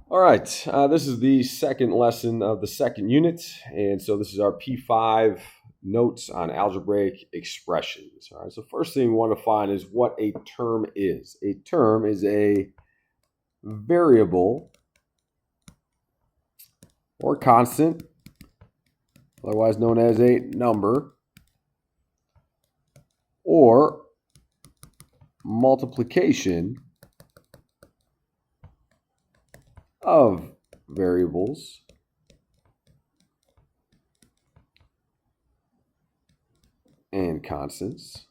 All right, this is the second lesson of the second unit, and so this is our P5 notes on algebraic expressions. All right, so first thing we want to find is what a term is. A term is a variable or constant, otherwise known as a number, or multiplication of variables and constants.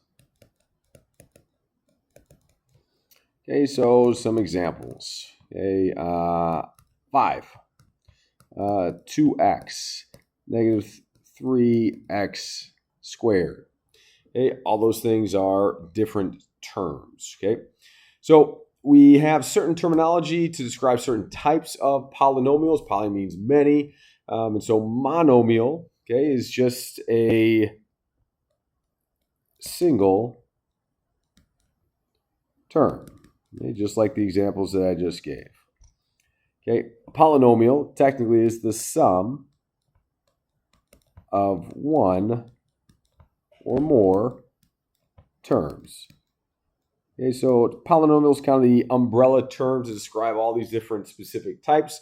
Okay, so some examples. Okay, 5, 2x, negative 3x squared. Okay, all those things are different terms. Okay, so we have certain terminology to describe certain types of polynomials. Poly means many, and so monomial, okay, is just a single term, okay, just like the examples that I just gave. Okay, a polynomial technically is the sum of one or more terms. Okay, so polynomials kind of the umbrella term to describe all these different specific types.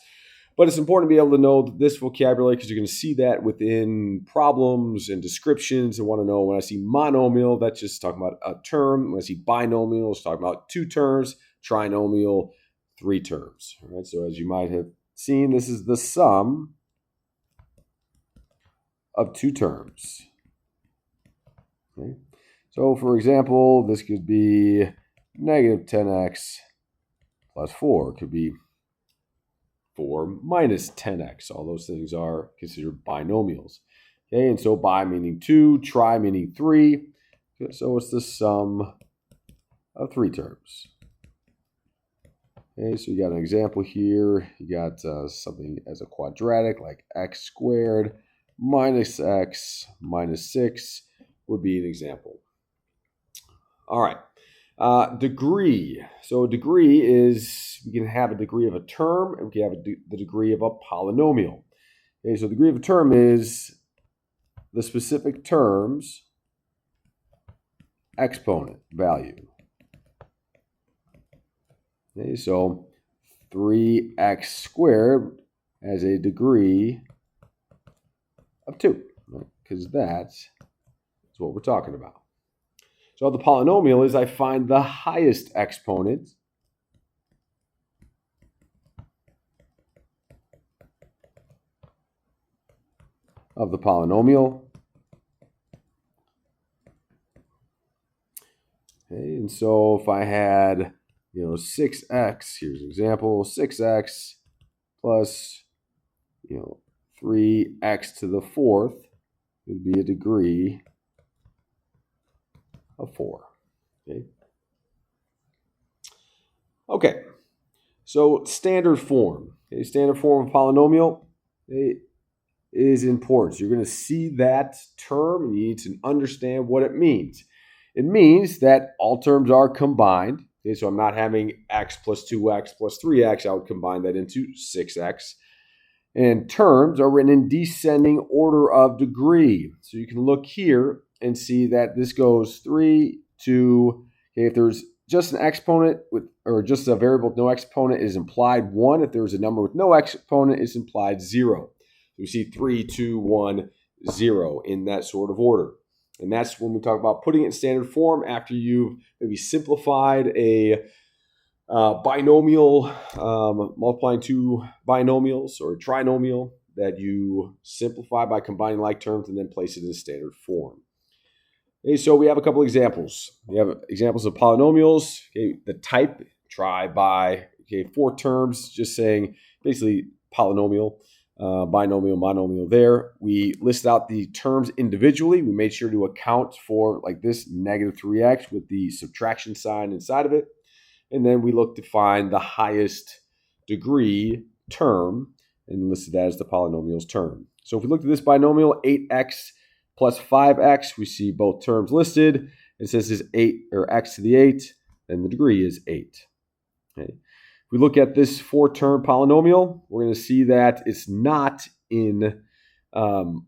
But it's important to be able to know this vocabulary because you're going to see that within problems and descriptions. I want to know when I see monomial, that's just talking about a term. When I see binomial, it's talking about two terms. Trinomial, three terms. All right, so as you might have seen, this is the sum of two terms. Okay. So for example, this could be negative 10x plus 4. It could be 4 minus 10x. All those things are considered binomials. Okay, and so bi meaning 2, tri meaning 3. Okay, so it's the sum of three terms. Okay, so you got an example here. You got something as a quadratic like x squared minus x minus 6 would be an example. All right. Degree. So a degree is, we can have a degree of a term, and we can have the degree of a polynomial. Okay, so the degree of a term is the specific term's exponent value. Okay, so 3x squared has a degree of 2, because that's what we're talking about. So the polynomial is I find the highest exponent of the polynomial. Okay, and so if I had, 6x, here's an example, 6x plus, 3x to the fourth would be a degree of 4. Okay, so standard form. Okay, standard form of polynomial is important. So you're going to see that term and you need to understand what it means. It means that all terms are combined. Okay, so I'm not having x plus 2x plus 3x. I would combine that into 6x. And terms are written in descending order of degree. So you can look here and see that this goes 3, 2. Okay, if there's just an exponent with, or just a variable with no exponent, is implied 1. If there's a number with no exponent, it's implied 0. So we see 3, 2, 1, 0 in that sort of order. And that's when we talk about putting it in standard form after you've maybe simplified a binomial, multiplying two binomials or a trinomial that you simplify by combining like terms and then place it in standard form. Okay, so we have a couple examples. We have examples of polynomials. Okay, the type, try, by. Okay, 4 terms, just saying basically polynomial, binomial, monomial there. We listed out the terms individually. We made sure to account for like this negative 3x with the subtraction sign inside of it. And then we look to find the highest degree term and listed that as the polynomial's term. So if we look at this binomial, 8x plus 5x, we see both terms listed. It says is 8 or x to the 8, and the degree is 8. Okay. If we look at this 4-term polynomial, we're going to see that it's not in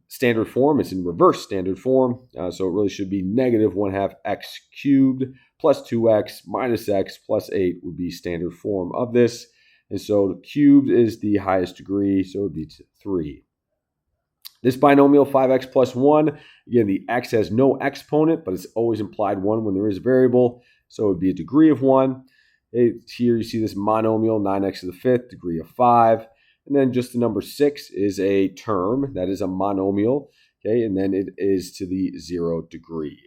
standard form. It's in reverse standard form. So it really should be negative 1/2 x cubed plus 2x minus x plus 8 would be standard form of this. And so the cubed is the highest degree, so it would be 3. This binomial, 5x plus 1, again, the x has no exponent, but it's always implied 1 when there is a variable, so it would be a degree of 1. Here you see this monomial, 9x to the 5th, degree of 5. And then just the number 6 is a term, that is a monomial, okay, and then it is to the 0 degree.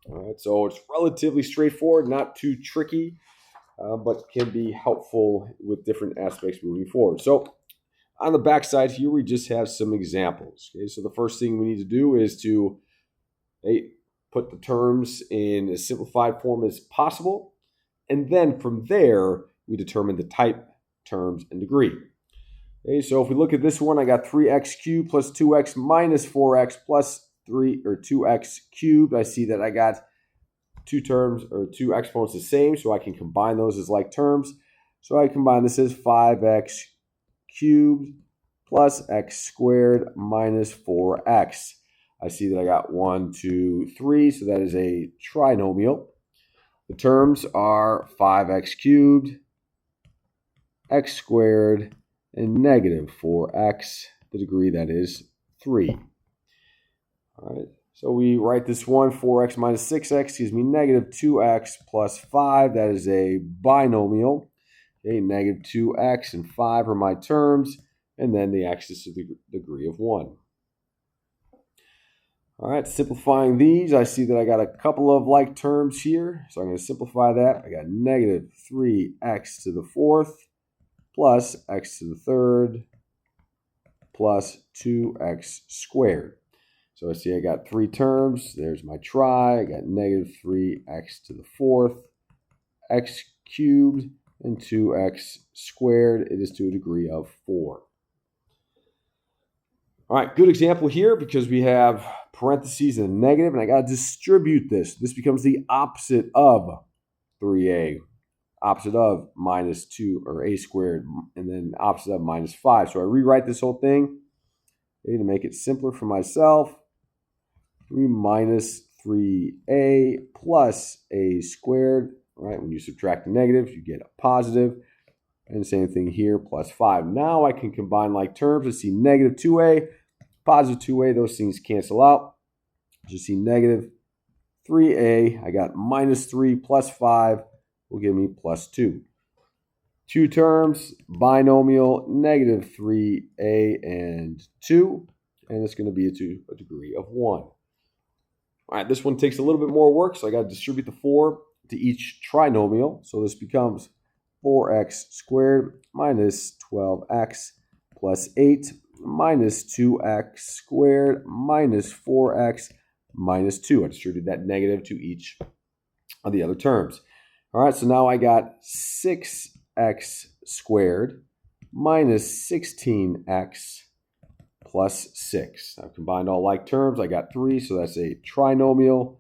All right, so it's relatively straightforward, not too tricky, but can be helpful with different aspects moving forward. So on the back side here, we just have some examples. Okay, so the first thing we need to do is to put the terms in as simplified form as possible. And then from there, we determine the type, terms, and degree. Okay, so if we look at this one, I got 3x cubed plus 2x minus 4x plus 2x cubed. I see that I got two terms or two exponents the same, so I can combine those as like terms. So I combine this as 5x cubed plus x squared minus 4x. I see that I got 1, 2, 3, so that is a trinomial. The terms are 5x cubed, x squared, and negative 4x, the degree that is 3. All right, so we write this one, 4x minus 6x gives me negative 2x plus 5. That is a binomial. Okay, negative 2x and 5 are my terms, and then the x is to the degree of 1. All right, simplifying these, I see that I got a couple of like terms here, so I'm going to simplify that. I got negative 3x to the 4th plus x to the 3rd plus 2x squared. So I see I got 3 terms. There's my trie. I got negative 3x to the 4th, x cubed, and 2x squared. It is to a degree of 4. All right, good example here because we have parentheses and a negative, and I got to distribute this. This becomes the opposite of 3a, opposite of minus 2 or a squared, and then opposite of minus 5. So I rewrite this whole thing to make it simpler for myself. 3 minus 3a plus a squared, right? When you subtract the negatives, you get a positive. And the same thing here, plus 5. Now I can combine like terms. I see negative 2a, positive 2a. Those things cancel out. You see negative 3a. I got minus 3 plus 5 will give me plus 2. 2 terms, binomial, negative 3a and 2. And it's going to be to a degree of 1. All right, this one takes a little bit more work, so I got to distribute the 4 to each trinomial. So this becomes 4x squared minus 12x plus 8 minus 2x squared minus 4x minus 2. I distributed that negative to each of the other terms. All right, so now I got 6x squared minus 16x plus 6. I've combined all like terms. I got 3, so that's a trinomial.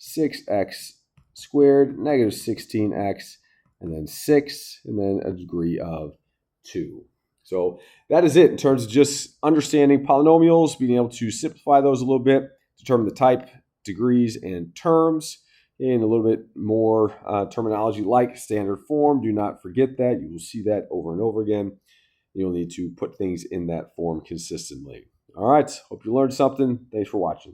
6x squared, negative 16x, and then 6, and then a degree of 2. So that is it in terms of just understanding polynomials, being able to simplify those a little bit, determine the type, degrees, and terms, and a little bit more terminology like standard form. Do not forget that. You will see that over and over again. You'll need to put things in that form consistently. All right. Hope you learned something. Thanks for watching.